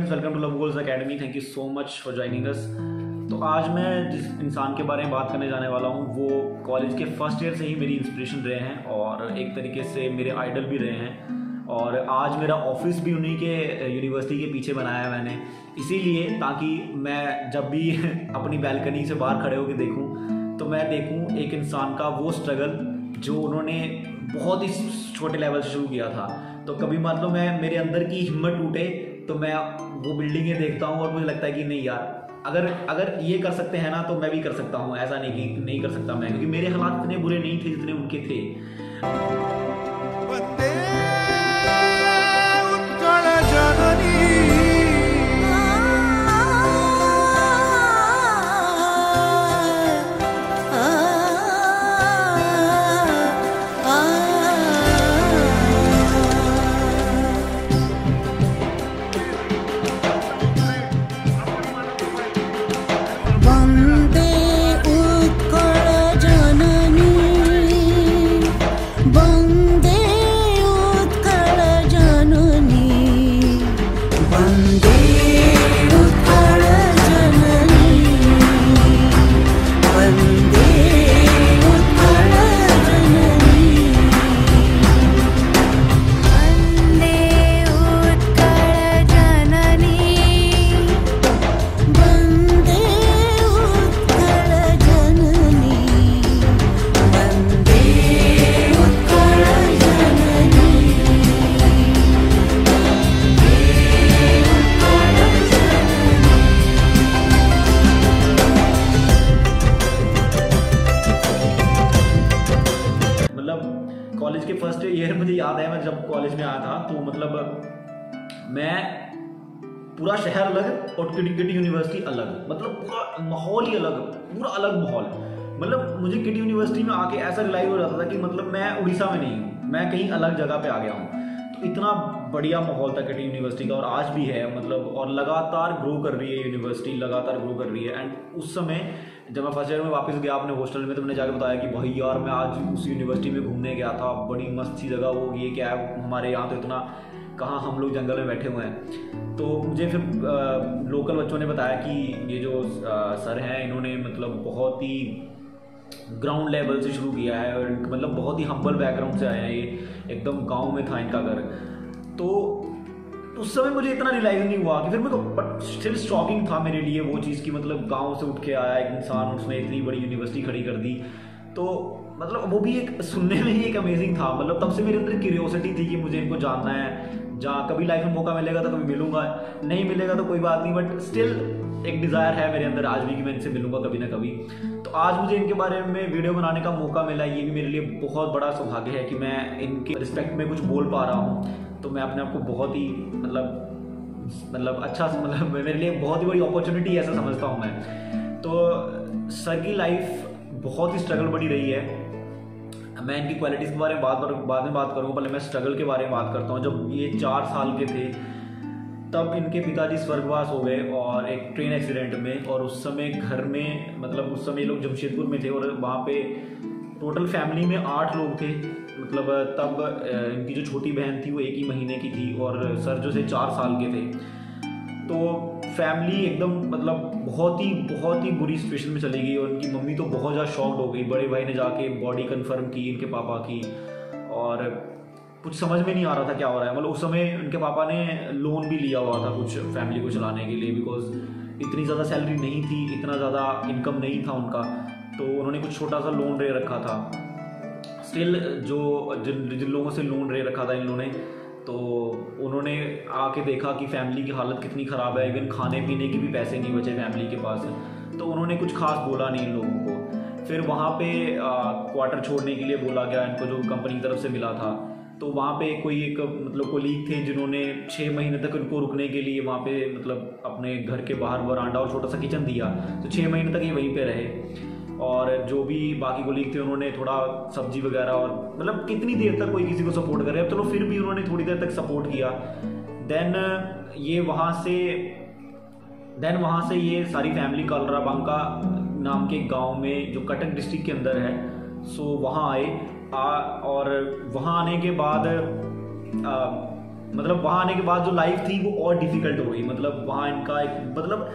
Friends, welcome to Love Goals Academy. Thank you so much for joining us. तो आज मैं जिस इंसान के बारे में बात करने जाने वाला हूँ वो कॉलेज के फर्स्ट ईयर से ही मेरी इंस्पिरेशन रहे हैं और एक तरीके से मेरे आइडल भी रहे हैं। और आज मेरा ऑफिस भी उन्हीं के यूनिवर्सिटी के पीछे बनाया है मैंने, इसीलिए ताकि मैं जब भी अपनी बैल्कनी से बाहर खड़े होकर देखूँ तो मैं देखूँ एक इंसान का वो स्ट्रगल जो उन्होंने बहुत ही छोटे लेवल से शुरू किया था। तो कभी मान लो मैं मेरे अंदर की हिम्मत टूटे तो मैं वो बिल्डिंगें देखता हूँ और मुझे लगता है कि नहीं यार, अगर ये कर सकते हैं ना तो मैं भी कर सकता हूँ। ऐसा नहीं कि नहीं कर सकता मैं, क्योंकि मेरे हालात इतने बुरे नहीं थे जितने उनके थे। कॉलेज के फर्स्ट ईयर मुझे याद है, मैं जब कॉलेज में आया था तो मतलब मैं पूरा शहर अलग और किटी यूनिवर्सिटी अलग, मतलब पूरा माहौल ही अलग, पूरा अलग माहौल। मतलब मुझे किटी यूनिवर्सिटी में आके ऐसा रियलाइज हो जाता था कि मतलब मैं उड़ीसा में नहीं हूँ, मैं कहीं अलग जगह पे आ गया हूँ। तो इतना बढ़िया माहौल था किटी यूनिवर्सिटी का और आज भी है, मतलब और लगातार ग्रो कर रही है यूनिवर्सिटी, लगातार ग्रो कर रही है। एंड उस समय जब मैं फर्स्ट ईयर में वापस गया अपने हॉस्टल में तो मैंने जाकर बताया कि भाई यार मैं आज उस यूनिवर्सिटी में घूमने गया था, बड़ी मस्त सी जगह होगी, ये क्या है, हमारे यहाँ तो इतना कहाँ, हम लोग जंगल में बैठे हुए हैं। तो मुझे फिर लोकल बच्चों ने बताया कि ये जो सर हैं इन्होंने मतलब बहुत ही ग्राउंड लेवल से शुरू किया है और मतलब बहुत ही हम्बल बैकग्राउंड से आए हैं, ये एकदम गांव में था इनका घर। तो उस समय मुझे इतना रियलाइज नहीं हुआ कि फिर मेरे को, बट स्टिल शॉकिंग था मेरे लिए वो चीज़ कि मतलब गांव से उठ के आया एक इंसान, उसने इतनी बड़ी यूनिवर्सिटी खड़ी कर दी। तो मतलब वो भी एक सुनने में ही एक अमेजिंग था। मतलब तब से मेरे अंदर क्यूरियोसिटी थी कि मुझे इनको जानना है, जहाँ कभी लाइफ में मौका मिलेगा तो कभी मिलूंगा, नहीं मिलेगा तो कोई बात नहीं, बट स्टिल एक डिज़ायर है मेरे अंदर आज भी कि मैं इनसे मिलूंगा कभी ना कभी। तो आज मुझे इनके बारे में वीडियो बनाने का मौका मिला, ये भी मेरे लिए बहुत बड़ा सौभाग्य है कि मैं इनके रिस्पेक्ट में कुछ बोल पा रहा हूँ। तो मैं अपने आप को बहुत ही मतलब अच्छा, मतलब मेरे लिए बहुत ही बड़ी अपॉर्चुनिटी ऐसा समझता हूँ मैं। तो सर की लाइफ बहुत ही स्ट्रगल बड़ी रही है। मैं इनकी क्वालिटीज़ के बारे में बाद में बात करूँगा, पहले मैं स्ट्रगल के बारे में बात करता हूँ। जब ये 4 साल के थे तब इनके पिताजी स्वर्गवास हो गए और एक ट्रेन एक्सीडेंट में, और उस समय घर में मतलब उस समय लोग जमशेदपुर में थे और वहाँ पे टोटल फैमिली में 8 लोग थे। मतलब तब इनकी जो छोटी बहन थी वो 1 ही महीने की थी और सर जो से 4 साल के थे। तो फैमिली एकदम मतलब बहुत ही बुरी सिचुएशन में चली गई और इनकी मम्मी तो बहुत ज़्यादा शॉक्ड हो गई। बड़े भाई ने जाके बॉडी कंफर्म की इनके पापा की और कुछ समझ में नहीं आ रहा था क्या हो रहा है। मतलब उस समय इनके पापा ने लोन भी लिया हुआ था कुछ फैमिली को चलाने के लिए, बिकॉज इतनी ज़्यादा सैलरी नहीं थी, इतना ज़्यादा इनकम नहीं था उनका, तो उन्होंने कुछ छोटा सा लोन ले रखा था। स्टिल जिन लोगों से लोन ले रखा था इन लोगों ने, तो उन्होंने आके देखा कि फैमिली की हालत कितनी ख़राब है, इवन खाने पीने के भी पैसे नहीं बचे फैमिली के पास, तो उन्होंने कुछ खास बोला नहीं इन लोगों को। फिर वहाँ पे क्वार्टर छोड़ने के लिए बोला गया इनको, जो कंपनी की तरफ से मिला था। तो वहाँ पे कोई एक मतलब कोलीग थे जिन्होंने 6 महीने तक उनको रुकने के लिए वहाँ पे मतलब अपने घर के बाहर वरांडा और छोटा सा किचन दिया, तो 6 महीने तक ये वहीं पे रहे। और जो भी बाकी कोलीग थे उन्होंने थोड़ा सब्जी वगैरह, और मतलब कितनी देर तक कोई किसी को सपोर्ट करे, अब चलो फिर भी उन्होंने थोड़ी देर तक सपोर्ट किया। देन वहाँ से ये सारी फैमिली कालराबांका नाम के गांव में जो कटक डिस्ट्रिक्ट के अंदर है, सो वहाँ आए। और वहाँ आने के बाद मतलब वहाँ आने के बाद जो लाइफ थी वो और डिफिकल्ट हो गई। मतलब वहाँ इनका एक मतलब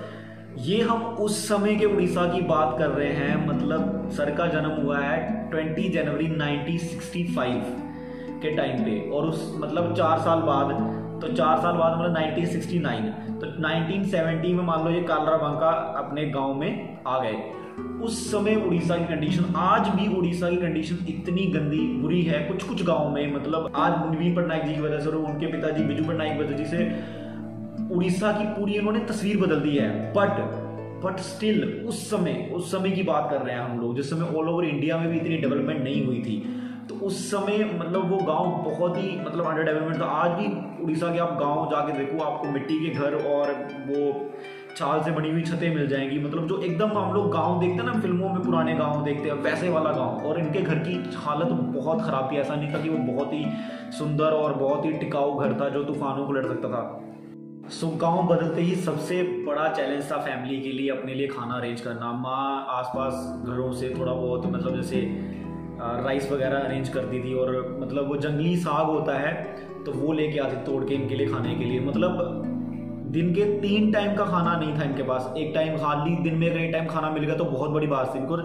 ये हम उस समय के उड़ीसा की बात कर रहे हैं। मतलब सर का जन्म हुआ है 20 जनवरी 1965 के टाइम पे, और उस मतलब 4 साल बाद, तो 4 साल बाद मतलब 1969, तो 1970 में मान लो ये कालराबांका अपने गांव में आ गए। उस समय उड़ीसा की कंडीशन, आज भी उड़ीसा की कंडीशन इतनी गंदी बुरी है कुछ कुछ गाँव में। मतलब आज नवीन पटनायक जी की वजह से और उनके पिताजी बिजू पटनायक की वजह से उड़ीसा की पूरी उन्होंने तस्वीर बदल दी है। बट स्टिल उस समय की बात कर रहे हैं हम लोग, जिस समय ऑल ओवर इंडिया में भी इतनी डेवलपमेंट नहीं हुई थी। तो उस समय मतलब वो गांव बहुत ही मतलब अंडर डेवलपमेंट था। आज भी उड़ीसा के आप गांव जाके देखो, आपको मिट्टी के घर और वो छाल से बनी हुई छतें मिल जाएंगी। मतलब जो एकदम हम लोग गांव देखते हैं ना फिल्मों में, पुराने गांव देखते हैं वैसे वाला गांव। और इनके घर की हालत बहुत ख़राब थी। ऐसा नहीं था कि वो बहुत ही सुंदर और बहुत ही टिकाऊ घर था जो तूफानों को लड़ सकता था। सो गाँव बदलते ही सबसे बड़ा चैलेंज था फैमिली के लिए अपने लिए खाना अरेंज करना। माँ आसपास घरों से थोड़ा बहुत मतलब जैसे राइस वगैरह अरेंज करती थी, और मतलब वो जंगली साग होता है तो वो लेके आती तोड़ के इनके लिए खाने के लिए। मतलब दिन के 3 टाइम का खाना नहीं था इनके पास। एक टाइम खाली दिन में अगर एक टाइम खाना मिल गया तो बहुत बड़ी बात थी। बिकॉज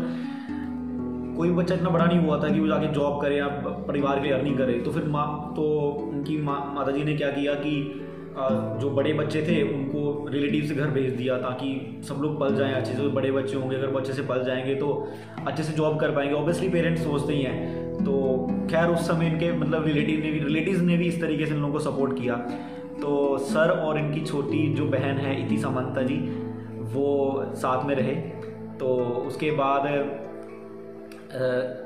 कोई बच्चा इतना बड़ा नहीं हुआ था कि वो जाके जॉब करे या परिवार के लिए अर्निंग करे। तो फिर उनकी माता जी ने क्या किया कि जो बड़े बच्चे थे उनको रिलेटिव से घर भेज दिया ताकि सब लोग पल जाएं अच्छे से। बड़े बच्चे होंगे, अगर बच्चे से पल जाएंगे तो अच्छे से जॉब कर पाएंगे। ऑब्वियसली पेरेंट्स सोचते ही हैं। तो खैर उस समय इनके मतलब रिलेटिव्स ने भी इस तरीके से इन लोगों को सपोर्ट किया। तो सर और इनकी छोटी जो बहन है इति सामंता जी, वो साथ में रहे। तो उसके बाद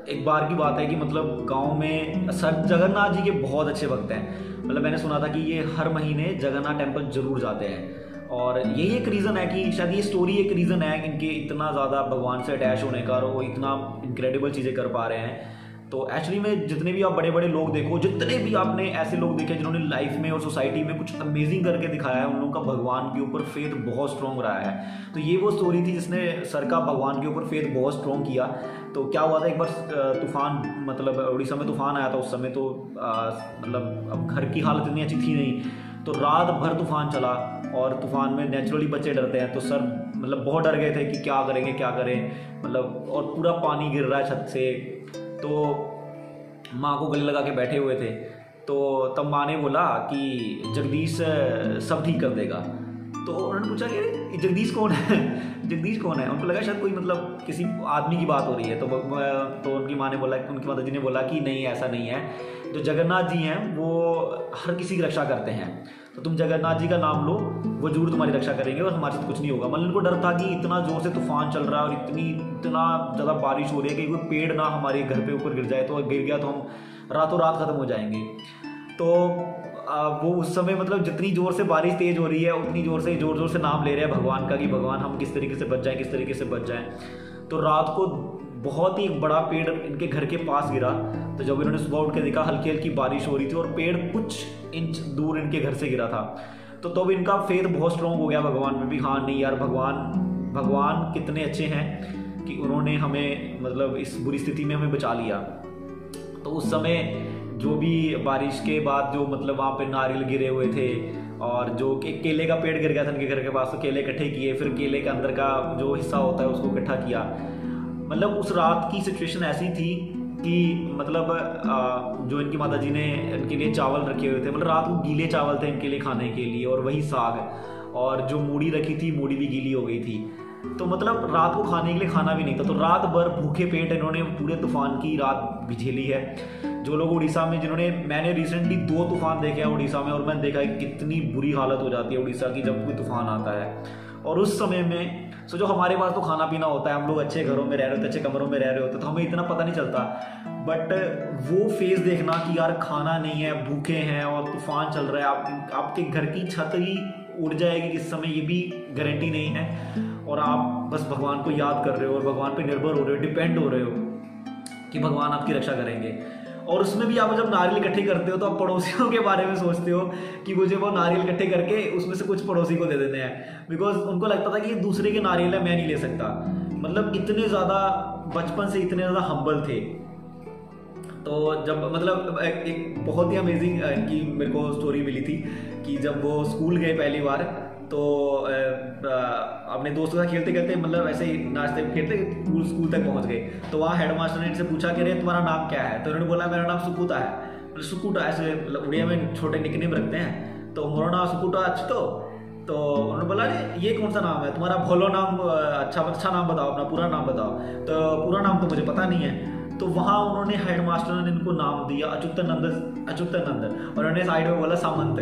एक बार की बात है कि मतलब गांव में सर जगन्नाथ जी के बहुत अच्छे भक्त हैं। मतलब मैंने सुना था कि ये हर महीने जगन्नाथ टेम्पल जरूर जाते हैं। और यही एक रीज़न है कि शायद ये स्टोरी एक रीज़न है कि इनके इतना ज़्यादा भगवान से अटैच होने का और वो इतना इनक्रेडिबल चीज़ें कर पा रहे हैं। तो एक्चुअली में जितने भी आप बड़े बड़े लोग देखो, जितने भी आपने ऐसे लोग देखे जिन्होंने लाइफ में और सोसाइटी में कुछ अमेजिंग करके दिखाया है, उन लोगों का भगवान के ऊपर फेथ बहुत स्ट्रॉन्ग रहा है। तो ये वो स्टोरी थी जिसने सर का भगवान के ऊपर फेथ बहुत स्ट्रॉन्ग किया। तो क्या हुआ था एक बार तूफान, मतलब उड़ीसा में तूफान आया था उस समय। तो मतलब अब घर की हालत इतनी अच्छी थी नहीं, तो रात भर तूफान चला। और तूफान में नेचुरली बच्चे डरते हैं, तो सर मतलब बहुत डर गए थे कि क्या करें मतलब। और पूरा पानी गिर रहा है छत से। तो माँ को गले लगा के बैठे हुए थे। तो तब माँ ने बोला कि जगदीश सब ठीक कर देगा। तो उन्होंने पूछा कि जगदीश कौन है जगदीश कौन है। उनको लगा शायद कोई मतलब किसी आदमी की बात हो रही है। तो उनकी माँ ने बोला, उनकी माता जी ने बोला कि नहीं ऐसा नहीं है, जो जगन्नाथ जी हैं वो हर किसी की रक्षा करते हैं। तो तुम जगन्नाथ जी का नाम लो, वो जरूर तुम्हारी रक्षा करेंगे और हमारे साथ कुछ नहीं होगा। मतलब इनको डर था कि इतना जोर से तूफान चल रहा है और इतना ज़्यादा बारिश हो रही है कि कोई पेड़ ना हमारे घर पे ऊपर गिर जाए, तो गिर गया तो हम रातों रात ख़त्म हो जाएंगे। तो वो उस समय मतलब जितनी ज़ोर से बारिश तेज़ हो रही है उतनी ज़ोर से नाम ले रहे हैं भगवान का कि भगवान हम किस तरीके से बच जाएं। तो रात को बहुत ही बड़ा पेड़ इनके घर के पास गिरा। तो जब इन्होंने सुबह उठ के देखा हल्की हल्की बारिश हो रही थी और पेड़ कुछ इंच दूर इनके घर से गिरा था। तो तब इनका फेथ बहुत स्ट्रॉन्ग हो गया भगवान में भी। हाँ नहीं यार, भगवान कितने अच्छे हैं कि उन्होंने हमें मतलब इस बुरी स्थिति में हमें बचा लिया। तो उस समय जो भी बारिश के बाद जो मतलब वहाँ पे नारियल गिरे हुए थे और जो एक केले का पेड़ गिर गया था उनके घर के पास, तो केले इकट्ठे किए, फिर केले के अंदर का जो हिस्सा होता है उसको इकट्ठा किया। मतलब उस रात की सिचुएशन ऐसी थी कि मतलब जो इनकी माता जी ने इनके लिए चावल रखे हुए थे, मतलब रात को गीले चावल थे इनके लिए खाने के लिए, और वही साग, और जो मूढ़ी रखी थी मूढ़ी भी गीली हो गई थी। तो मतलब रात को खाने के लिए खाना भी नहीं था। तो रात भर भूखे पेट इन्होंने पूरे तूफान की रात भी झेली है। जो लोग उड़ीसा में मैंने रिसेंटली 2 तूफान देखे हैं उड़ीसा में, और मैंने देखा है कितनी बुरी हालत हो जाती है उड़ीसा की जब कोई तूफान आता है। और उस समय में सोचो हमारे पास तो खाना पीना होता है, हम लोग अच्छे घरों में रह रहे होते, अच्छे कमरों में रह रहे होते, तो हमें इतना पता नहीं चलता। बट वो फेज देखना कि यार खाना नहीं है, भूखे हैं और तूफान चल रहा है, आपके घर की छत ही उड़ जाएगी किस समय ये भी गारंटी नहीं है, और आप बस भगवान को याद कर रहे हो और भगवान पे निर्भर हो रहे हो, डिपेंड हो रहे हो कि भगवान आपकी रक्षा करेंगे। और उसमें भी आप जब नारियल इकट्ठे करते हो तो आप पड़ोसियों के बारे में सोचते हो कि मुझे वो नारियल इकट्ठे करके उसमें से कुछ पड़ोसी को दे देते हैं, बिकॉज उनको लगता था कि ये दूसरे के नारियल है, मैं नहीं ले सकता। मतलब इतने ज़्यादा बचपन से इतने ज़्यादा हम्बल थे। तो जब मतलब एक बहुत ही अमेजिंग इनकी मेरे को स्टोरी मिली थी कि जब वो स्कूल गए पहली बार, तो अपने दोस्तों के साथ खेलते खेलते मतलब ऐसे ही नाचते खेलते स्कूल तक पहुंच गए। तो वहाँ हेडमास्टर ने इनसे पूछा कि अरे तुम्हारा नाम क्या है? तो इन्होंने बोला मेरा नाम सुकुता है। सुकुटा ऐसे मतलब उड़िया में छोटे निकनेम रखते हैं, तो मोरा नाम सुकुटा तो उन्होंने बोला अरे ये कौन सा नाम है तुम्हारा? भोलो नाम, अच्छा नाम बताओ, अपना पूरा नाम बताओ। तो पूरा नाम तो मुझे पता नहीं है। तो वहाँ उन्होंने हेडमास्टर ने इनको नाम दिया अच्युतानंद, और उन्होंने साइड में बोला सामंत।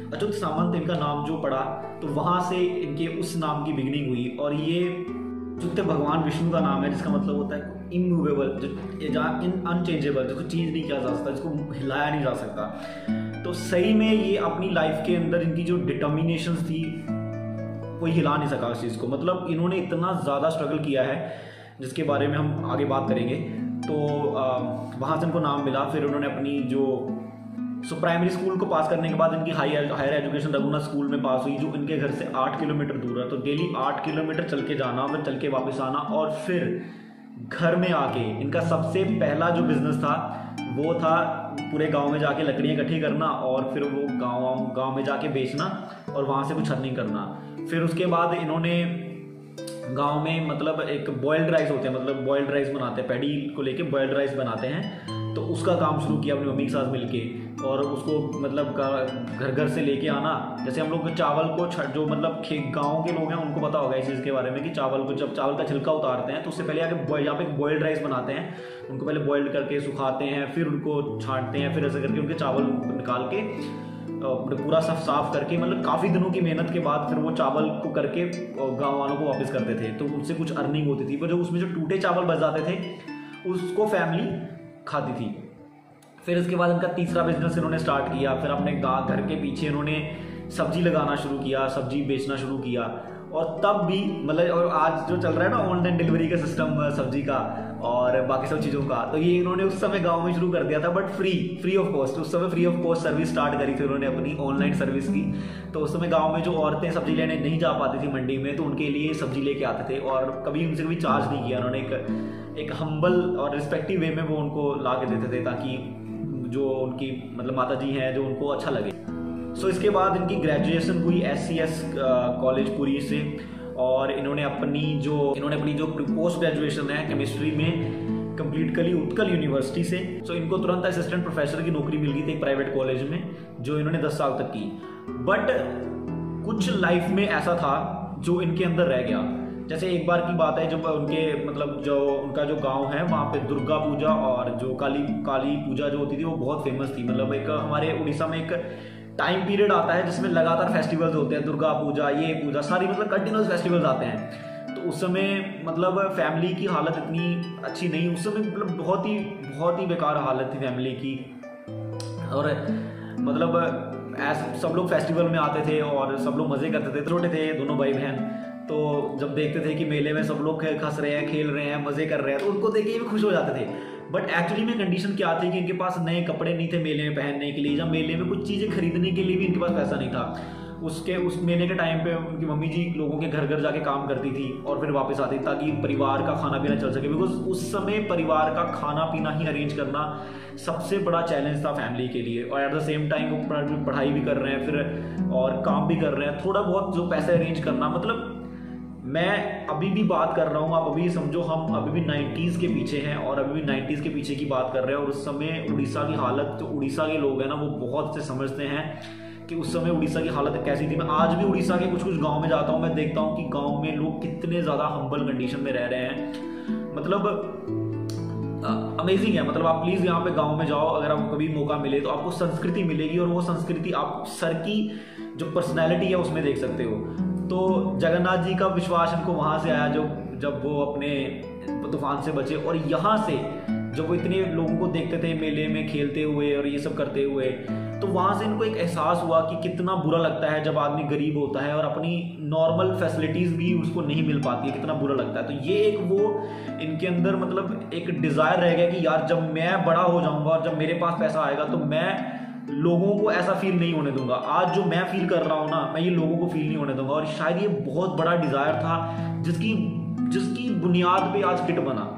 अच्युत सामंत इनका नाम जो पड़ा, तो वहाँ से इनके उस नाम की बिगनिंग हुई। और ये अच्युत भगवान विष्णु का नाम है, जिसका मतलब होता है इमूवेबल, अनचेंजेबल, जिसको चीज नहीं किया जा सकता, जिसको हिलाया नहीं जा सकता। तो सही में ये अपनी लाइफ के अंदर इनकी जो डिटर्मिनेशन थी कोई हिला नहीं सका उस चीज़ को। मतलब इन्होंने इतना ज़्यादा स्ट्रगल किया है जिसके बारे में हम आगे बात करेंगे। तो वहाँ से इनको नाम मिला। फिर उन्होंने अपनी जो प्राइमरी स्कूल को पास करने के बाद इनकी हायर एजुकेशन रघुनाथ स्कूल में पास हुई, जो इनके घर से 8 किलोमीटर दूर है। तो डेली 8 किलोमीटर चल के जाना, फिर चल के वापस आना, और फिर घर में आके इनका सबसे पहला जो बिजनेस था वो था पूरे गांव में जाके लकड़ियाँ इकट्ठी करना, और फिर वो गांव में जाके बेचना और वहाँ से कुछ अर्निंग करना। फिर उसके बाद इन्होंने गांव में मतलब एक बॉइल्ड राइस होते हैं, मतलब बॉइल्ड राइस बनाते हैं, पैडी को लेके बॉइल्ड राइस बनाते हैं। तो उसका काम शुरू किया अपनी मम्मी के साथ मिलके, और उसको मतलब घर से लेके आना। जैसे हम लोग चावल को जो मतलब गाँव के लोग हैं उनको पता होगा इस चीज़ के बारे में कि चावल को जब चावल का छिलका उतारते हैं तो उससे पहले आके यहाँ पे बॉइल्ड राइस बनाते हैं। उनको पहले बॉइल्ड करके सुखाते हैं, फिर उनको छांटते हैं, फिर ऐसे करके उनके चावल निकाल के पूरा साफ करके, मतलब काफ़ी दिनों की मेहनत के बाद फिर वो चावल को करके गांव वालों को वापस करते थे। तो उससे कुछ अर्निंग होती थी, पर जो उसमें जो टूटे चावल बच जाते थे उसको फैमिली खाती थी। फिर इसके बाद इनका तीसरा बिजनेस इन्होंने स्टार्ट किया। फिर अपने घर के पीछे इन्होंने सब्जी लगाना शुरू किया, सब्जी बेचना शुरू किया। और तब भी मतलब, और आज जो चल रहा है ना ऑनलाइन डिलीवरी का सिस्टम सब्जी का और बाकी सब चीज़ों का, तो ये इन्होंने उस समय गांव में शुरू कर दिया था, बट फ्री ऑफ कॉस्ट। उस समय free of cost service start करी थी उन्होंने अपनी ऑनलाइन सर्विस की। तो उस समय गांव में जो औरतें सब्जी लेने नहीं जा पाती थी मंडी में, तो उनके लिए सब्जी लेके आते थे, और कभी उनसे कभी चार्ज नहीं किया उन्होंने। एक हम्बल और रिस्पेक्टिव वे में वो उनको ला के देते थे, ताकि जो उनकी मतलब माता जी हैं जो उनको अच्छा लगे। सो इसके बाद इनकी ग्रेजुएशन हुई SCS कॉलेज पुरी से, और इन्होंने अपनी जो पोस्ट ग्रेजुएशन है केमिस्ट्री में कंप्लीट करी उत्कल यूनिवर्सिटी से। सो इनको तुरंत असिस्टेंट प्रोफेसर की नौकरी मिल गई थी एक प्राइवेट कॉलेज में, जो इन्होंने 10 साल तक की। बट कुछ लाइफ में ऐसा था जो इनके अंदर रह गया। जैसे एक बार की बात है, जब उनके मतलब जो उनका जो गांव है वहाँ पे दुर्गा पूजा और जो काली पूजा जो होती थी वो बहुत फेमस थी। मतलब एक हमारे उड़ीसा में एक टाइम पीरियड आता है जिसमें लगातार फेस्टिवल्स होते हैं, दुर्गा पूजा, ये पूजा, सारी मतलब कंटिन्यूस फेस्टिवल्स आते हैं। तो उस समय मतलब फैमिली की हालत इतनी अच्छी नहीं, उस समय मतलब बहुत ही बेकार हालत थी फैमिली की। और मतलब ऐसे सब लोग फेस्टिवल में आते थे और सब लोग मज़े करते थे, छोटे थे दोनों भाई बहन। तो जब देखते थे कि मेले में सब लोग हंस रहे हैं, खेल रहे हैं, मज़े कर रहे हैं, तो उनको देख के भी खुश हो जाते थे। बट एक्चुअली में कंडीशन क्या थी कि इनके पास नए कपड़े नहीं थे मेले में पहनने के लिए, या मेले में कुछ चीज़ें खरीदने के लिए भी इनके पास पैसा नहीं था। उस मेले के टाइम पे उनकी मम्मी जी लोगों के घर घर जाके काम करती थी और फिर वापस आती ताकि परिवार का खाना पीना चल सके। बिकॉज उस समय परिवार का खाना पीना ही अरेंज करना सबसे बड़ा चैलेंज था फैमिली के लिए। और एट द सेम टाइम वो पढ़ाई भी कर रहे हैं फिर और काम भी कर रहे हैं, थोड़ा बहुत जो पैसे अरेंज करना। मतलब मैं अभी भी बात कर रहा हूँ, आप अभी समझो हम अभी भी 90s के पीछे हैं और अभी भी 90s के पीछे की बात कर रहे हैं। और उस समय उड़ीसा की हालत, जो उड़ीसा के लोग हैं ना वो बहुत से समझते हैं कि उस समय उड़ीसा की हालत कैसी थी। मैं आज भी उड़ीसा के कुछ गांव में जाता हूँ, मैं देखता हूँ कि गांव में लोग कितने ज़्यादा हम्बल कंडीशन में रह रहे हैं। मतलब अमेजिंग है। मतलब आप प्लीज़ यहाँ पे गांव में जाओ, अगर आपको कभी मौका मिले तो आपको संस्कृति मिलेगी, और वो संस्कृति आप सर की जो पर्सनैलिटी है उसमें देख सकते हो। तो जगन्नाथ जी का विश्वास इनको वहाँ से आया, जब वो अपने तूफान से बचे। और यहाँ से जब वो इतने लोगों को देखते थे मेले में खेलते हुए और ये सब करते हुए, तो वहाँ से इनको एक एहसास हुआ कि कितना बुरा लगता है जब आदमी गरीब होता है और अपनी नॉर्मल फैसिलिटीज़ भी उसको नहीं मिल पाती है, कितना बुरा लगता है। तो ये एक वो इनके अंदर मतलब एक डिज़ायर रह गया कि यार जब मैं बड़ा हो जाऊँगा और जब मेरे पास पैसा आएगा तो मैं लोगों को ऐसा फील नहीं होने दूंगा। आज जो मैं फील कर रहा हूँ ना, मैं ये लोगों को फील नहीं होने दूंगा। और शायद ये बहुत बड़ा डिज़ायर था जिसकी बुनियाद पे आज किट बना।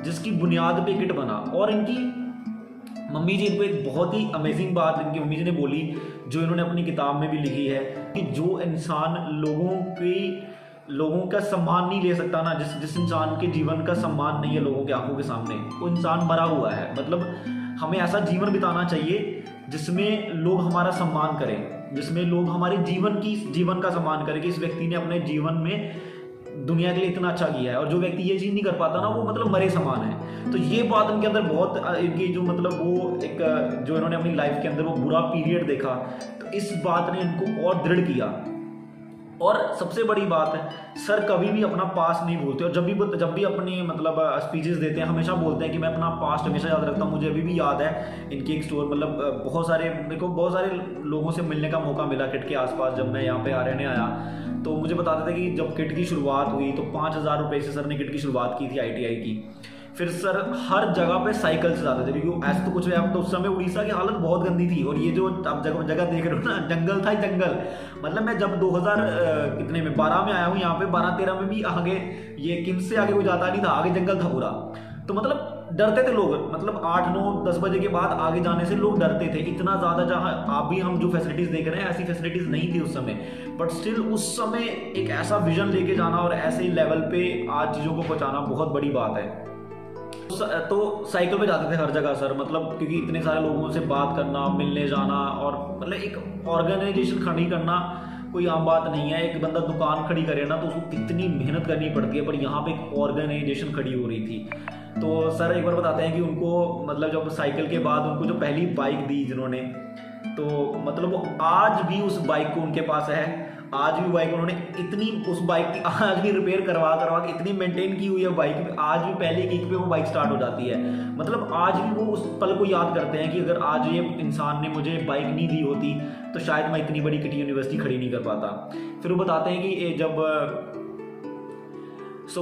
जिसकी बुनियाद पे किट बना। और इनकी मम्मी जी इनको एक बहुत ही अमेजिंग बात इनकी मम्मी जी ने बोली, जो इन्होंने अपनी किताब में भी लिखी है, कि जो इंसान लोगों का सम्मान नहीं ले सकता ना, जिस इंसान के जीवन का सम्मान नहीं है लोगों की आंखों के सामने, वो इंसान मरा हुआ है। मतलब हमें ऐसा जीवन बिताना चाहिए जिसमें लोग हमारा सम्मान करें, जिसमें लोग हमारे जीवन का सम्मान करें कि इस व्यक्ति ने अपने जीवन में दुनिया के लिए इतना अच्छा किया है। और जो व्यक्ति ये चीज़ नहीं कर पाता ना, वो मतलब मरे समान है। तो ये बात उनके अंदर बहुत, इनकी जो मतलब वो एक जो इन्होंने अपनी लाइफ के अंदर वो बुरा पीरियड देखा, तो इस बात ने इनको और दृढ़ किया। और सबसे बड़ी बात है, सर कभी भी अपना पास्ट नहीं भूलते, और जब भी अपनी मतलब स्पीचेस देते हैं हमेशा बोलते हैं कि मैं अपना पास्ट हमेशा याद रखता हूँ। मुझे अभी भी याद है इनकी एक स्टोरी, मतलब मेरे को बहुत सारे लोगों से मिलने का मौका मिला किट के आसपास, जब मैं यहाँ पे रहने आया, तो मुझे बताते थे कि जब किट की शुरुआत हुई तो 5,000 रुपये से सर ने किट की शुरुआत की थी ITI की। फिर सर हर जगह पे साइकिल से जाते थे, क्योंकि ऐसा तो कुछ है, अब तो उस समय उड़ीसा की हालत बहुत गंदी थी। और ये जो आप जगह देख रहे हो ना, जंगल था ही जंगल। मतलब मैं जब 2012 में आया हूँ यहाँ पे, 12-13 में भी आगे ये किम्स से आगे कोई जाता नहीं था, आगे जंगल था पूरा। तो मतलब डरते थे लोग, मतलब 8-9-10 बजे के बाद आगे जाने से लोग डरते थे इतना ज़्यादा। जहाँ आप भी हम जो फैसिलिटीज़ देख रहे हैं, ऐसी फैसिलिटीज़ नहीं थी उस समय, बट स्टिल उस समय एक ऐसा विजन लेके जाना और ऐसे लेवल पे आज चीज़ों को पहुँचाना बहुत बड़ी बात है। तो साइकिल पे जाते थे हर जगह सर, मतलब क्योंकि इतने सारे लोगों से बात करना, मिलने जाना, और मतलब एक ऑर्गेनाइजेशन खड़ी करना कोई आम बात नहीं है। एक बंदा दुकान खड़ी करे ना तो उसको कितनी मेहनत करनी पड़ती है, पर यहाँ पे एक ऑर्गेनाइजेशन खड़ी हो रही थी। तो सर एक बार बताते हैं कि उनको मतलब जब साइकिल के बाद उनको जो पहली बाइक दी जिन्होंने, तो मतलब वो आज भी उस बाइक को उनके पास है। आज भी बाइक उन्होंने उस बाइक की आज भी रिपेयर करवा के इतनी मेंटेन की हुई है बाइक, आज भी पहले किक पे वो बाइक स्टार्ट हो जाती है। मतलब आज भी वो उस पल को याद करते हैं कि अगर आज ये इंसान ने मुझे बाइक नहीं दी होती तो शायद मैं इतनी बड़ी किट यूनिवर्सिटी खड़ी नहीं कर पाता। फिर वो बताते हैं कि जब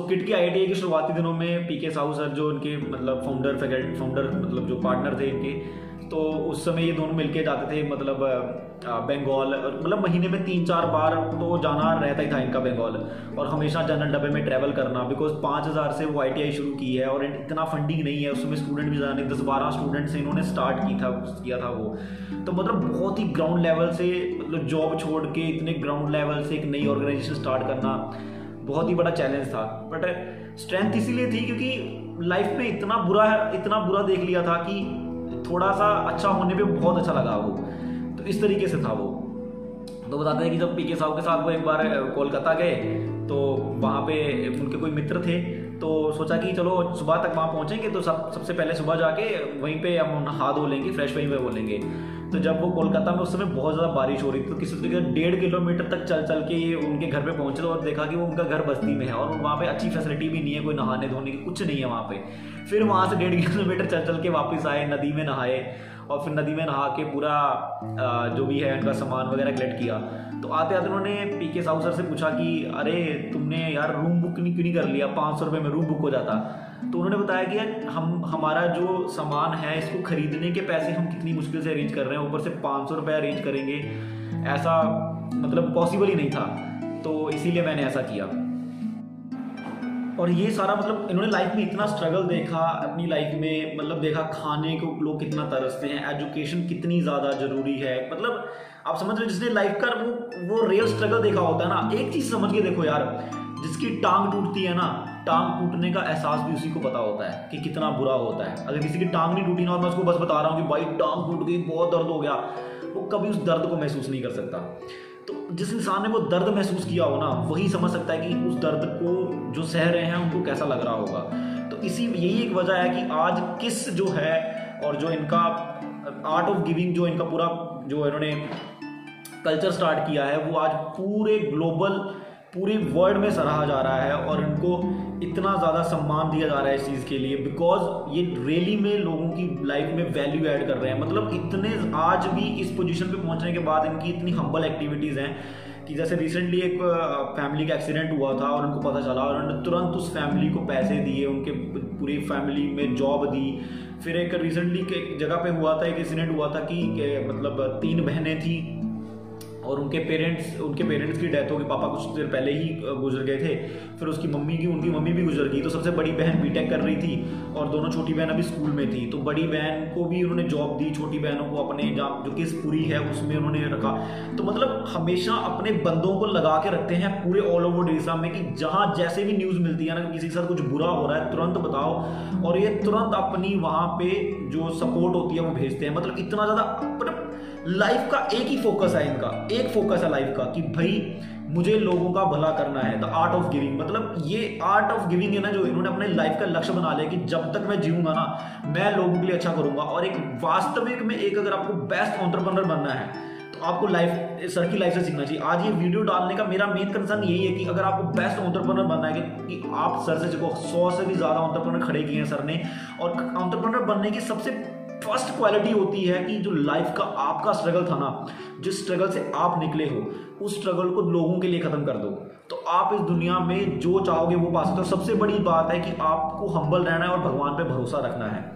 किट की IITI के शुरुआती दिनों में PK साहू सर जो उनके मतलब फाउंडर मतलब जो पार्टनर थे इनके, तो उस समय ये दोनों मिलके जाते थे मतलब बंगाल, मतलब महीने में 3-4 बार तो जाना रहता ही था इनका बंगाल, और हमेशा जनरल डब्बे में ट्रैवल करना, बिकॉज 5,000 से वो ITI शुरू की है और इतना फंडिंग नहीं है। उसमें स्टूडेंट भी ज़्यादा नहीं, 10-12 स्टूडेंट से इन्होंने स्टार्ट किया था वो। तो मतलब बहुत ही ग्राउंड लेवल से, मतलब जॉब छोड़ के इतने ग्राउंड लेवल से एक नई ऑर्गेनाइजेशन स्टार्ट करना बहुत ही बड़ा चैलेंज था। बट स्ट्रेंथ इसीलिए थी क्योंकि लाइफ में इतना बुरा देख लिया था कि थोड़ा सा अच्छा होने पे बहुत अच्छा लगा वो। तो इस तरीके से था वो। तो बताते हैं कि जब PK साहब के साथ वो एक बार कोलकाता गए, तो वहाँ पे उनके कोई मित्र थे, तो सोचा कि चलो सुबह तक वहाँ पहुँचेंगे, तो सबसे पहले सुबह जाके वहीं पे हम नहा धो लेंगे, फ्रेश वहीं पे बोलेंगे। तो जब वो कोलकाता में उस समय बहुत ज़्यादा बारिश हो रही थी, तो किसी तरीके से 1.5 किलोमीटर तक चल के ये उनके घर पे पहुँचे और देखा कि वो उनका घर बस्ती में है और वहाँ पे अच्छी फैसिलिटी भी नहीं है, कोई नहाने धोने की कुछ नहीं है वहाँ पे। फिर वहाँ से 1.5 किलोमीटर चल के वापस आए, नदी में नहाए, और फिर नदी में नहा के पूरा जो भी है उनका सामान वगैरह कलेक्ट किया। तो आते आते उन्होंने PK साहू सर से पूछा कि अरे तुमने यार रूम बुक क्यों नहीं कर लिया, 500 रुपये में रूम बुक हो जाता। तो उन्होंने बताया कि यार हमारा जो सामान है इसको खरीदने के पैसे हम कितनी मुश्किल से अरेंज कर रहे हैं, ऊपर से 500 रुपये अरेंज करेंगे, ऐसा मतलब पॉसिबल ही नहीं था। तो इसीलिए मैंने ऐसा किया। और ये सारा मतलब इन्होंने लाइफ में इतना स्ट्रगल देखा अपनी लाइफ में, मतलब देखा खाने को लोग कितना तरसते हैं, एजुकेशन कितनी ज़्यादा ज़रूरी है। मतलब आप समझ रहे हो, जिसने लाइफ का वो रियल स्ट्रगल देखा होता है ना, एक चीज़ समझ के देखो यार, जिसकी टांग टूटती है ना, टांग टूटने का एहसास भी उसी को पता होता है कि कितना बुरा होता है। अगर किसी की टांग नहीं टूटी ना, और मैं उसको बस बता रहा हूँ कि भाई टांग टूट गई, बहुत दर्द हो गया, वो कभी उस दर्द को महसूस नहीं कर सकता। तो जिस इंसान ने वो दर्द महसूस किया हो ना, वही समझ सकता है कि उस दर्द को जो सह रहे हैं उनको कैसा लग रहा होगा। तो यही एक वजह है कि आज किस जो है, और जो इनका आर्ट ऑफ गिविंग, जो इनका पूरा जो इन्होंने कल्चर स्टार्ट किया है, वो आज पूरे वर्ल्ड में सराहा जा रहा है, और इनको इतना ज़्यादा सम्मान दिया जा रहा है इस चीज़ के लिए, बिकॉज ये रियली में लोगों की लाइफ में वैल्यू ऐड कर रहे हैं। मतलब इतने आज भी इस पोजीशन पे पहुंचने के बाद इनकी इतनी हम्बल एक्टिविटीज़ हैं कि जैसे रिसेंटली एक फैमिली का एक्सीडेंट हुआ था और उनको पता चला, और उन्होंने तुरंत उस फैमिली को पैसे दिए, उनके पूरी फैमिली में जॉब दी। फिर एक रिसेंटली एक जगह पे हुआ था, एक एक्सीडेंट हुआ था कि मतलब 3 बहनें थी और उनके पेरेंट्स की डेथ हो गई, पापा कुछ देर पहले ही गुजर गए थे। फिर उनकी मम्मी भी गुजर गई। तो सबसे बड़ी बहन बीटेक कर रही थी और दोनों छोटी बहन अभी स्कूल में थी। तो बड़ी बहन को भी उन्होंने जॉब दी, छोटी बहनों को अपने जो केस पूरी है उसमें उन्होंने रखा। तो मतलब हमेशा अपने बंदों को लगा के रखते हैं पूरे ऑल ओवर उड़ीसा में कि जहाँ जैसे भी न्यूज़ मिलती है ना, किसी के साथ कुछ बुरा हो रहा है तुरंत बताओ, और ये तुरंत अपनी वहाँ पे जो सपोर्ट होती है वो भेजते हैं। मतलब इतना ज़्यादा लाइफ का एक ही फोकस है, इनका एक फोकस है लाइफ का कि भाई मुझे लोगों का भला करना है। द आर्ट ऑफ गिविंग, मतलब ये आर्ट ऑफ गिविंग है ना जो इन्होंने अपने लाइफ का लक्ष्य बना लिया कि जब तक मैं जीऊंगा ना मैं लोगों के लिए अच्छा करूंगा। और एक वास्तविक में एक अगर आपको बेस्ट एंटरप्रेन्योर बनना है तो आपको सर की लाइफ से सीखना चाहिए। आज ये वीडियो डालने का मेरा मेन कंसर्न यही है कि अगर आपको बेस्ट एंटरप्रेन्योर बनना है कि आप सर से सीखो। 100 से भी ज्यादा एंटरप्रेन्योर खड़े किए हैं सर ने। और एंटरप्रेन्योर बनने की सबसे फर्स्ट क्वालिटी होती है कि जो लाइफ का आपका स्ट्रगल था ना, जिस स्ट्रगल से आप निकले हो उस स्ट्रगल को लोगों के लिए खत्म कर दो तो आप इस दुनिया में जो चाहोगे वो पा सकते हो। सबसे बड़ी बात है कि आपको हम्बल रहना है और भगवान पे भरोसा रखना है।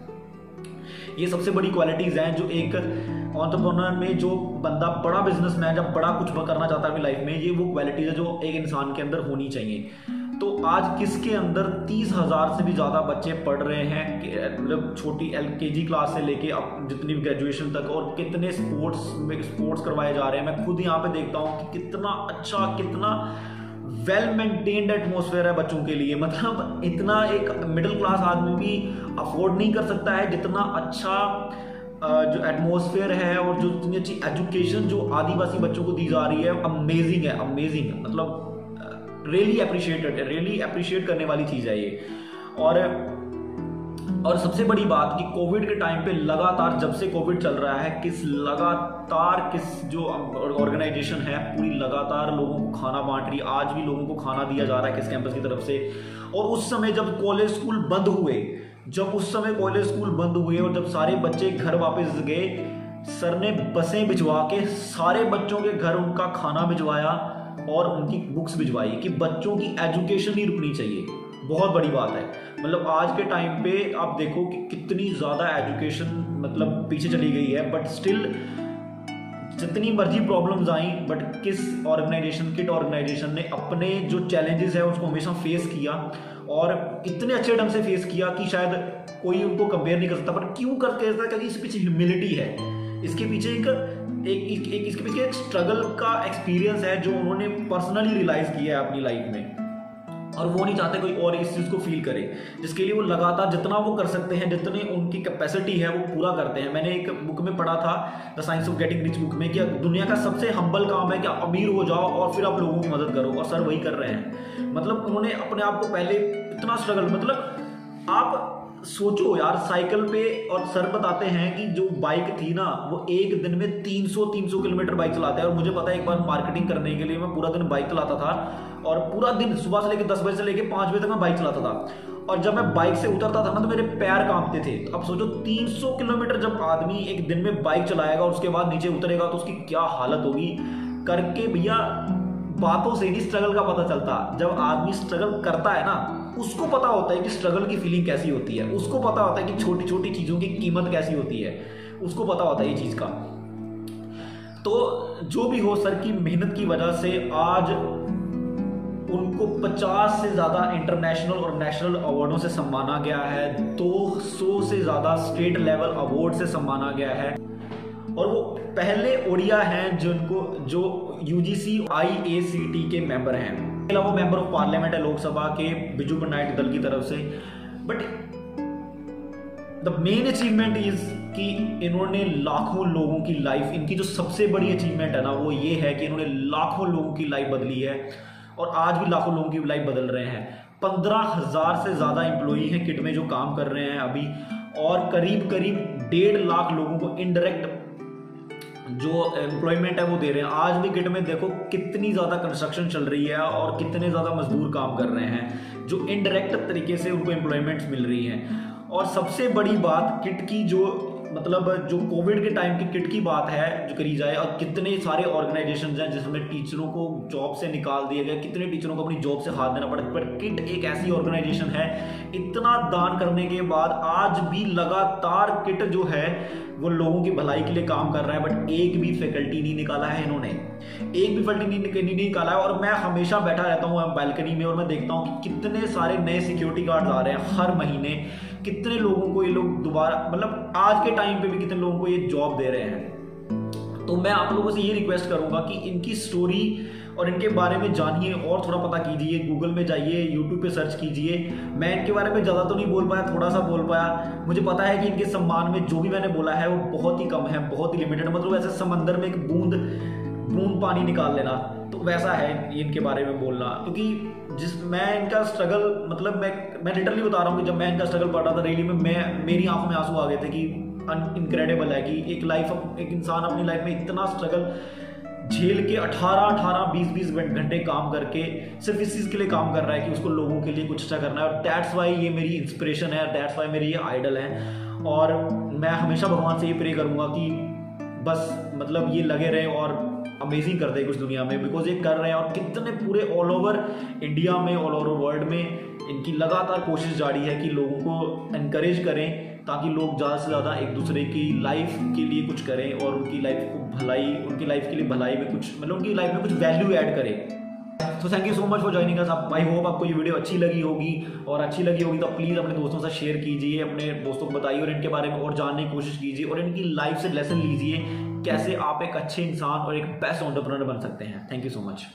ये सबसे बड़ी क्वालिटीज हैं जो एक एंटरप्रेन्योर में, जो बंदा बड़ा बिजनेसमैन जब बड़ा कुछ करना चाहता है अपनी लाइफ में, ये वो क्वालिटीज है जो एक इंसान के अंदर होनी चाहिए। तो आज किसके अंदर 30,000 से भी ज़्यादा बच्चे पढ़ रहे हैं, मतलब छोटी LKG क्लास से लेके अब जितनी भी ग्रेजुएशन तक, और कितने स्पोर्ट्स करवाए जा रहे हैं। मैं खुद यहाँ पे देखता हूँ कि कितना अच्छा, कितना वेल मेंटेन्ड एटमॉस्फेयर है बच्चों के लिए। मतलब इतना एक मिडिल क्लास आदमी भी अफोर्ड नहीं कर सकता है जितना अच्छा जो एटमॉस्फेयर है और जो इतनी अच्छी एजुकेशन जो आदिवासी बच्चों को दी जा रही है। अमेजिंग है, अमेजिंग, मतलब रियली अप्रिशिएट करने वाली चीज है ये। और सबसे बड़ी बात कि कोविड के टाइम पे लगातार, जब से कोविड चल रहा है, किस जो ऑर्गेनाइजेशन है पूरी लगातार लोगों को खाना बांट रही है। आज भी लोगों को खाना दिया जा रहा है किस कैंपस की तरफ से। और उस समय जब कॉलेज स्कूल बंद हुए और जब सारे बच्चे घर वापस गए, सर ने बसें भिजवा के सारे बच्चों के घर उनका खाना भिजवाया और उनकी बुक्स भिजवाई कि बच्चों की एजुकेशन नहीं रुकनी चाहिए। बहुत बड़ी बात है। मतलब आज के टाइम पे आप देखो कि कितनी ज़्यादा एजुकेशन मतलब पीछे चली गई है, बट स्टिल जितनी मर्जी प्रॉब्लम्स आई, बट किट ऑर्गेनाइजेशन ने अपने जो चैलेंजेस है उसको हमेशा फेस किया और इतने अच्छे ढंग से फेस किया कि शायद कोई उनको कंपेयर नहीं कर सकता। पर क्यों करके ऐसा? क्योंकि इसके पीछे ह्यूमिलिटी है, इसके पीछे इसके पीछे एक स्ट्रगल का एक्सपीरियंस है जो उन्होंने पर्सनली रियलाइज किया है अपनी लाइफ में, और वो नहीं चाहते कोई और इस चीज़ को फील करे, जिसके लिए वो लगातार जितना वो कर सकते हैं, जितनी उनकी कैपेसिटी है वो पूरा करते हैं। मैंने एक बुक में पढ़ा था, the science of getting rich book में, कि दुनिया का सबसे हम्बल काम है कि आप अमीर हो जाओ और फिर आप लोगों की मदद करो, और सर वही कर रहे हैं। मतलब उन्होंने अपने आप को पहले इतना स्ट्रगल, मतलब आप सोचो यार, साइकिल पे, और सर बताते हैं कि जो बाइक थी ना वो एक दिन में 300 किलोमीटर बाइक चलाते हैं। और मुझे पता है एक बार मार्केटिंग करने के लिए मैं पूरा दिन बाइक चलाता था, और पूरा दिन सुबह से लेकर 10 बजे से लेकर 5 बजे तक मैं बाइक चलाता था। और जब मैं बाइक से उतरता था ना तो मेरे पैर कांपते थे। अब सोचो 300 किलोमीटर जब आदमी एक दिन में बाइक चलाएगा और उसके बाद नीचे उतरेगा तो उसकी क्या हालत होगी करके। भैया बातों से नहीं स्ट्रगल का पता चलता, जब आदमी स्ट्रगल करता है ना उसको पता होता है कि स्ट्रगल की फीलिंग कैसी होती है, उसको पता होता है कि छोटी छोटी चीज़ों की कीमत कैसी होती है, उसको पता होता है ये चीज़ का। तो जो भी हो, सर की मेहनत की वजह से आज उनको 50 से ज़्यादा इंटरनेशनल और नेशनल अवार्डों से सम्माना गया है, 200 से ज़्यादा स्टेट लेवल अवार्ड से सम्माना गया है, और वो पहले ओडिया हैं जो UGC IACT के मेंबर हैं। वो मेंबर ऑफ पार्लियामेंट है लोकसभा के बिजू पन्नायक दल की तरफ से। But the main achievement is कि इन्होंने लाखों लोगों की लाइफ, इनकी जो सबसे बड़ी अचीवमेंट है ना वो ये है कि इन्होंने लाखों लोगों की लाइफ बदली है, और आज भी लाखों लोगों की लाइफ बदल रहे हैं। 15,000 से ज़्यादा एम्प्लॉई हैं किट में जो काम कर रहे हैं अभी, और करीब 1.5 लाख लोगों को इनडायरेक्ट जो एम्प्लॉयमेंट है वो दे रहे हैं। आज भी किट में देखो कितनी ज़्यादा कंस्ट्रक्शन चल रही है और कितने ज़्यादा मजदूर काम कर रहे हैं जो इनडायरेक्ट तरीके से उनको एम्प्लॉयमेंट्स मिल रही हैं। और सबसे बड़ी बात किट की जो मतलब जो कोविड के टाइम की किट की बात है जो करी जाए, और कितने सारे ऑर्गेनाइजेशंस हैं जिसमें टीचरों को जॉब से निकाल दिया गया, कितने टीचरों को अपनी जॉब से हाथ देना पड़ा, पर किट एक ऐसी ऑर्गेनाइजेशन है, इतना दान करने के बाद आज भी लगातार किट जो है वो लोगों की भलाई के लिए काम कर रहा है। बट एक भी फैकल्टी नहीं निकाला है इन्होंने, एक भी फैकल्टी नहीं निकाला है। और मैं हमेशा बैठा रहता हूँ बालकनी में और मैं देखता हूँ कि कितने सारे नए सिक्योरिटी गार्ड आ रहे हैं हर महीने, कितने लोगों को ये लोग दोबारा, मतलब आज के टाइम पे भी कितने लोगों को ये जॉब दे रहे हैं। तो मैं आप लोगों से ये रिक्वेस्ट करूंगा कि इनकी स्टोरी और इनके बारे में जानिए और थोड़ा पता कीजिए, गूगल में जाइए, यूट्यूब पे सर्च कीजिए। मैं इनके बारे में ज़्यादा तो नहीं बोल पाया, थोड़ा सा बोल पाया। मुझे पता है कि इनके सम्मान में जो भी मैंने बोला है वो बहुत ही कम है, बहुत ही लिमिटेड, मतलब ऐसे समंदर में एक बूंद पानी निकाल लेना, तो वैसा है इनके बारे में बोलना। क्योंकि मैं इनका स्ट्रगल, मतलब मैं लिटरली बता रहा हूँ कि जब मैं इनका स्ट्रगल पढ़ रहा था रेली में, मेरी आंखों में आंसू आ गए थे कि इनक्रेडिबल है कि एक इंसान अपनी लाइफ में इतना स्ट्रगल झेल के 18 20 घंटे काम करके सिर्फ इस चीज़ के लिए काम कर रहा है कि उसको लोगों के लिए कुछ अच्छा करना है। और दैट्स वाई ये मेरी इंस्पिरेशन है, दैट्स वाई मेरी ये आइडल है। और मैं हमेशा भगवान से ये प्रे करूँगा कि बस मतलब ये लगे रहे और अमेजिंग कर दे कुछ दुनिया में, बिकॉज ये कर रहे हैं। और कितने पूरे ऑल ओवर इंडिया में, ऑल ओवर वर्ल्ड में इनकी लगातार कोशिश जारी है कि लोगों को एनकरेज करें ताकि लोग ज़्यादा से ज़्यादा एक दूसरे की लाइफ के लिए कुछ करें और उनकी लाइफ के लिए भलाई में कुछ, मतलब उनकी लाइफ में कुछ वैल्यू ऐड करें। तो thank you so much for joining us. I hope आपको ये वीडियो अच्छी लगी होगी, और अच्छी लगी होगी तो प्लीज़ अपने दोस्तों से शेयर कीजिए, अपने दोस्तों को बताइए और इनके बारे में और जानने की कोशिश कीजिए और इनकी लाइफ से लेसन लीजिए कैसे आप एक अच्छे इंसान और एक बेस्ट एंटरप्रेन्योर बन सकते हैं। Thank you so much.